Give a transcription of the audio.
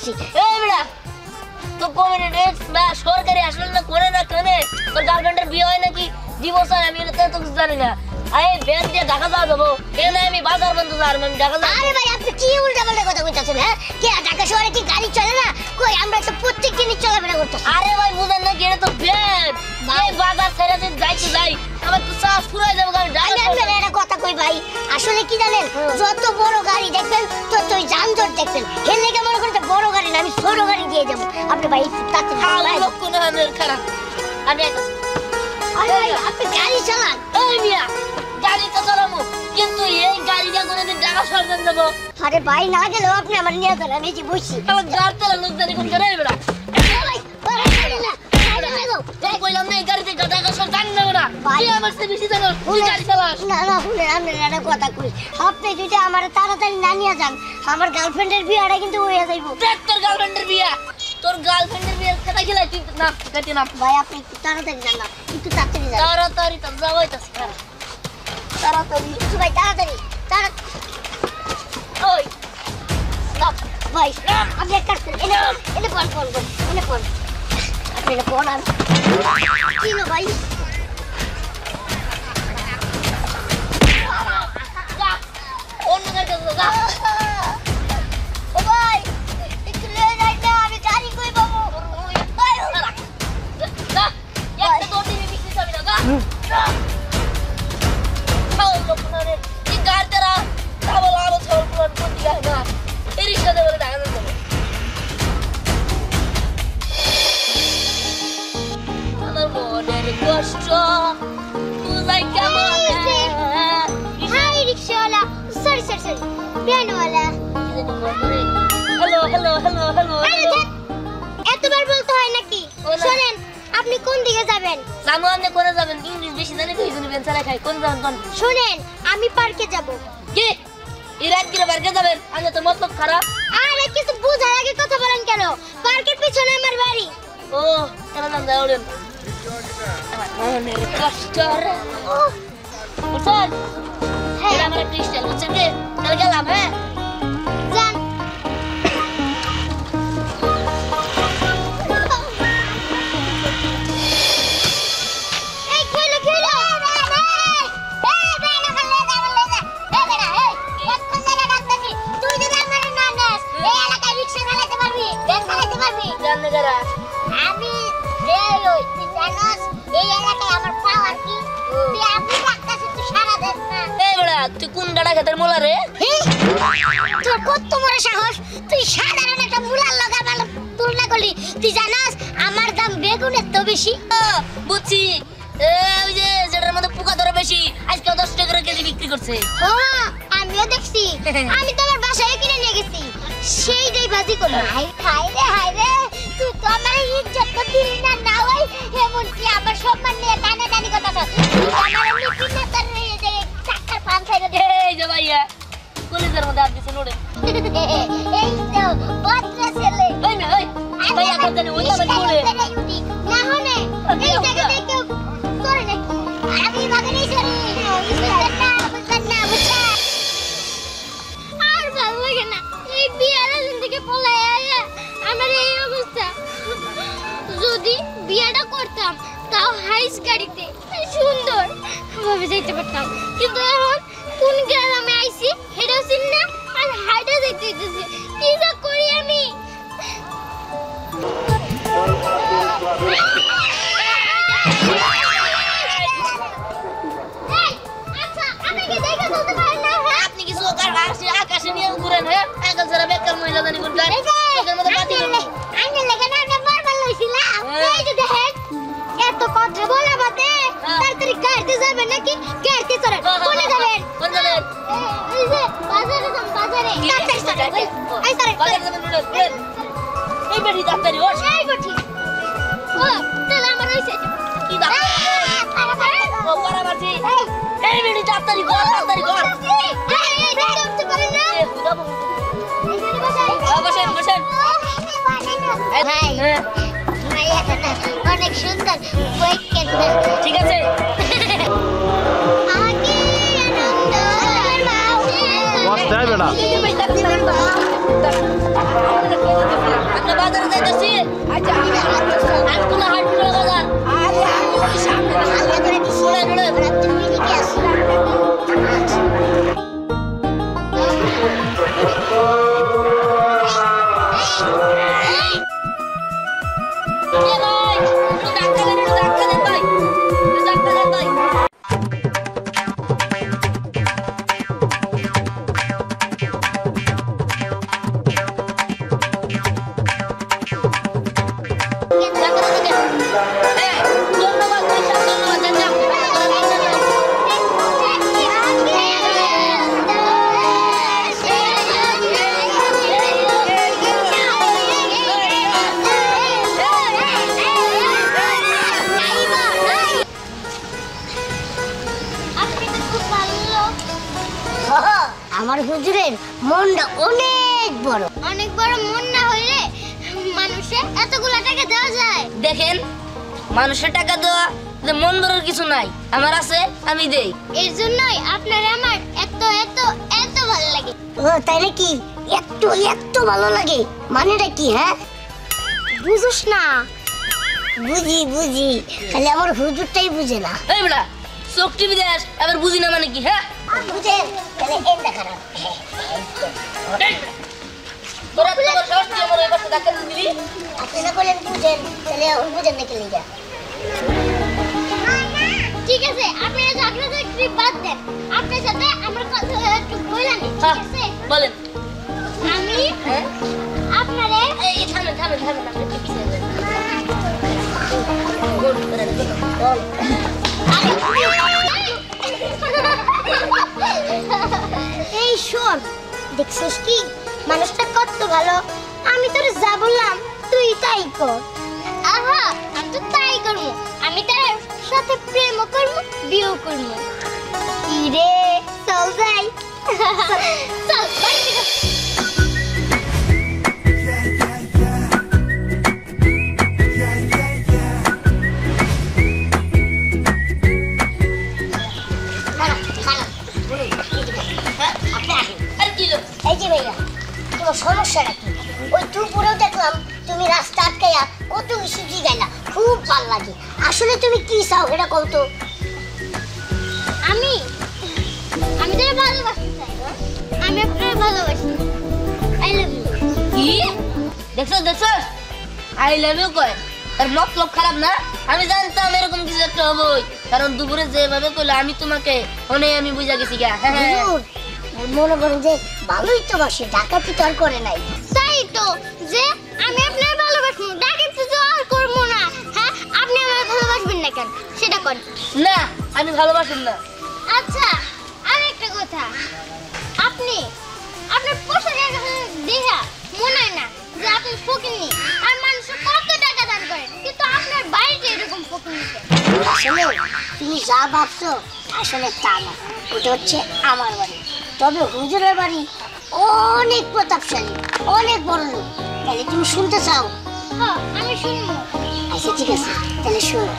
করতেছি। এই বেটা তো কমিউনিটি না সরকারি হাসপাতাল করে না কেনে তোর গার্লফ্রেন্ডের বিয়ে হয় নাকি ডিভোর্স হয় আমি তো কিছু জানি না। আরে ব্যান দিয়ে ঢাকা যাবো এখানে আমি বাজার বন্ধ যাবো আমি ঢাকা যাবো। আরে ভাই আপনি কি উল্টাপাল্টা কথা বলতেছেন? হ্যাঁ কে ঢাকা শহরে কি গাড়ি চলে না? কই আমরা তো প্রত্যেক দিনই চলাফেরা করতেছি। আরে ভাই বুঝেন না কি এটা তো ব্যান ভাই বাজার ছেড়ে দিন যাইতে যাই আবার তো সাস ফুরাই যাবো গাড়ি ঢাকা। আমি একটা কথা কই ভাই আসলে কি জানেন যত বড় গাড়ি দেখবেন ততই যানজট দেখবেন। হেলে কে মনে করতে বড় গাড়ি না আমি ছোট গাড়ি দিয়ে যাবো। আপনি ভাই তাড়াতাড়ি ভাই লোক কোন হানের খারাপ আমি একটা আরে ভাই আপনি গাড়ি চালান। এই মিয়া গাড়ি তো চালামু কিন্তু এই গাড়িটা কোনদিন ঢাকা শহর যাব। আরে ভাই না গেলেও আপনি আমার নিয়ে যান আমি যে বসি আমার গাড়ি চালা লোক জানি কোন করে বেড়া। ভাই পারে না তুই কইলাম না এই গাড়িতে ঢাকা শহর জানি না না ভাই আমার সে বেশি জানো তুই গাড়ি চালাস না না শুনে আমি একটা কথা কই আপনি যদি আমার তাড়াতাড়ি না নিয়ে যান আমার গার্লফ্রেন্ডের বিয়েটা কিন্তু হয়ে যাইব। তোর গার্লফ্রেন্ডের বিয়ে তোর গার্লফ্রেন্ডের বিয়ের কথা খেলাই তুই না কাটি না ভাই আপনি একটু তাড়াতাড়ি যান না একটু তাড়াতাড়ি যান। তাড়াতাড়ি তো যাওয়াইতাছি তাড়াতাড়ি ভাই তাড়াতাড়ি ওই স্টপ ভাই আপনি একটা এনে ফোন এনে ফোন আপনি এনে ফোন আর কি না ভাই অন্য গাড়ি যা ও ভাই একটু লে যাই না আমি গাড়ি কই পাবো ভাই যা একটা তো দিবি বিক্রি যাবি না যা খাও লোকনারে কি গাড়িরা চাবল আলো ছল পুরো কোটি গায় না এই রিকশা দেবলে ঢাকা যাবে আমার মনের কষ্ট বুঝাই কেমন হাই রিকশাওয়ালা সরি ভ্যানওয়ালা হ্যালো এতবার বলতে হয় নাকি? শুনেন আপনি কোন দিকে যাবেন? সামনে কোনে যাবেন? ইংলিশ বেশি জানি তো এইজন্য বেন চালা খাই। কোন যাবেন কোন? শুনেন আমি পার্কে যাব। কি? ইরাত গিরে পার্কে যাবেন? আরে তো মতলব খারাপ। আরে কিছু বুঝার আগে কথা বলেন কেন? পার্কের পিছনে আমার বাড়ি। ও কেন নাম যাওলেন? আমার মনের কষ্ট রে। বুঝছেন? হ্যাঁ আমার ক্রিস্টাল বুঝছেন কি? চল গেলাম হ্যাঁ। যান আমি তুই জানাস এই এলাকায় আমার পাওয়ার কি তুই আপনি ডাক্তারছিস তুই সারা দেশ না এই বড়া তুই কোন ডাড়া খেতের মোলা রে তোর কত বড় সাহস তুই সাধারণ একটা মুলার লাগা ভালো তুলনা করলি তুই জানাস আমার দাম বেগুনের তো বেশি বুঝছি ওই যে যেটার মধ্যে পোকা ধরে বেশি আজকে 10 টাকা করে কেজি বিক্রি করছে ও আমিও দেখছি আমি তো আমার বাসায় কিনে নিয়ে গেছি সেই দেই ভাজি করলাম হায় রে তুই তো আমার ইজ্জত তো দিলি না না ওই এমন কি আমার সম্মান নিয়ে টানা টানি কথা তো তুই আমার মিটিং না তার এই যে চাকার পান খাইবে এই যে ভাইয়া কলেজের মধ্যে আর দিছে নোড়ে এই তো বদরা ছেলে ওই না ওই ভাইয়া কথা নেই ওই আমার নোড়ে না হনে এই জায়গা দেখে তোরে নাকি আমি ভাগে নেই সরি বুঝছেন না আর ভালো লাগে না এই বিয়ার জিন্দেগি পলায় আয়া আমার এই অবস্থা যদি বিয়াটা করতাম তাও হাইস গাড়িতে সুন্দর ভাবে যাইতে পারতাম কিন্তু এখন কোন গ্রামে আইছি হেডাও চিন না আর হাইটা যাইতে দিতেছে কি যা করি আমি আচ্ছা আপনি কি দেখা চলতে পারেন না আপনি কি সোকার আকাশে নিয়ে ঘুরেন হ্যাঁ আকাশ যারা বেকার মহিলা জানি কোন যায় ওদের মধ্যে পাতি আইনে লাগে না আমরা মারবার লইছিলাম এই যে দেখেন এত কথা বলা বাদে তাড়াতাড়ি গাড়িতে যাবেন নাকি গাড়িতে চড়েন কোনে যাবেন কোন যাবেন এই যে বাজারে যান বাজারে তাড়াতাড়ি চড়েন এই চড়েন বাজারে যাবেন নুডল এই বেটি তাড়াতাড়ি ওঠ এই বেটি ও চল আমার হইছে কি দা ও বরাবরজি এই বেটি তাড়াতাড়ি কর এই উঠতে পারেন না বসেন ভাই অনেক সুন্দর ঠিক আছে What's that? বেটা। আমরা বাজারে যাইতেছি। আচ্ছা আমি কোনো হাটগুলো বাজার শুনে তুমি কি আসছো? আমার হুজুরের মনটা অনেক বড় মন না হইলে মানুষের এতগুলা টাকা দেওয়া যায়। দেখেন মানুষের টাকা দেওয়া মন বড়র কিছু নাই, আমার আছে আমি দেই। এর জন্যই আপনার আমার এত এত এত ভালো লাগে। ও তাই নাকি? এত এত ভালো লাগে মানেটা কি? হ্যাঁ বুঝুস না? বুঝি বুঝি, খালি আমার হুজুরটাই বুঝে না। এই বেটা চোখ টিভি দেখ, আবার বুঝি না মানে কি? হ্যাঁ বুঝেন তাহলে এটা খারাপ। তোরা তো সস্তি আমার এই পাশে ডাক্তার দিবি। আপনি না বলেন বুঝেন, তাহলে বুঝেন নাকি লিগা? ঠিক আছে আপনারা ঝগড়া একটু বাদ দেন, আপনার সাথে আমার কথা একটু বললাম। ঠিক আছে বলেন। আমি আপনারে এই থামেন থামেন থামেন, আপনি পিছে যান। গুড করেন বল। এই শোন, দেখছিস কি মানুষটা কত ভালো? আমি তোর যা বললাম তুই তাই কর। আহা আমি তো তাই করবো, আমি তার সাথে প্রেম করবো, বিয়ে করবো। কি রে চল যাই। চল বাড়ি থেকে। সমস্যাটা কি? ওই দুপুরেও দেখলাম তুমি রাস্তা আটকাইয়া কত কিছু জিগাইলা, খুব ভালো লাগে। আসলে তুমি কি চাও এটা কও তো। আমি তোরে ভালোবাসতে চাই, আমি আপনারে ভালোবাসি। I love you. কি দেখছো আই লাভ ইউ কয়, আর মতলব খারাপ না? আমি জানতাম এরকম কিছু একটা হবেই, কারণ দুপুরে যেভাবে কইলা আমি তোমাকে আমি বুঝা গেছি গা। মনে করেন যে ভালোই তো বাসে, ডাকাতি তো আর করে নাই। তাই তো যে আমি আপনার ভালোবাসবো, ডাকাতি তো আর করবো না। হ্যাঁ আপনি আমাকে ভালোবাসবেন না কেন সেটা কোন? না আমি ভালোবাসেন না। আচ্ছা আর একটা কথা, আপনি আপনার পোশাকের দেখা মনে হয় না যে আপনি ফকিনি, আর মানুষের কত টাকা দান করেন, কিন্তু আপনার বাড়িতে এরকম ফকিনি। আসলে তুমি যা ভাবছো আসলে তা না, ওটা হচ্ছে আমার বাড়ি। তবে হুজুরের বাড়ি অনেক প্রতাপশালী, অনেক বড় লোক। তাহলে তুমি শুনতে চাও? হ্যাঁ আমি শুনবো। আচ্ছা ঠিক আছে তাহলে শুনো।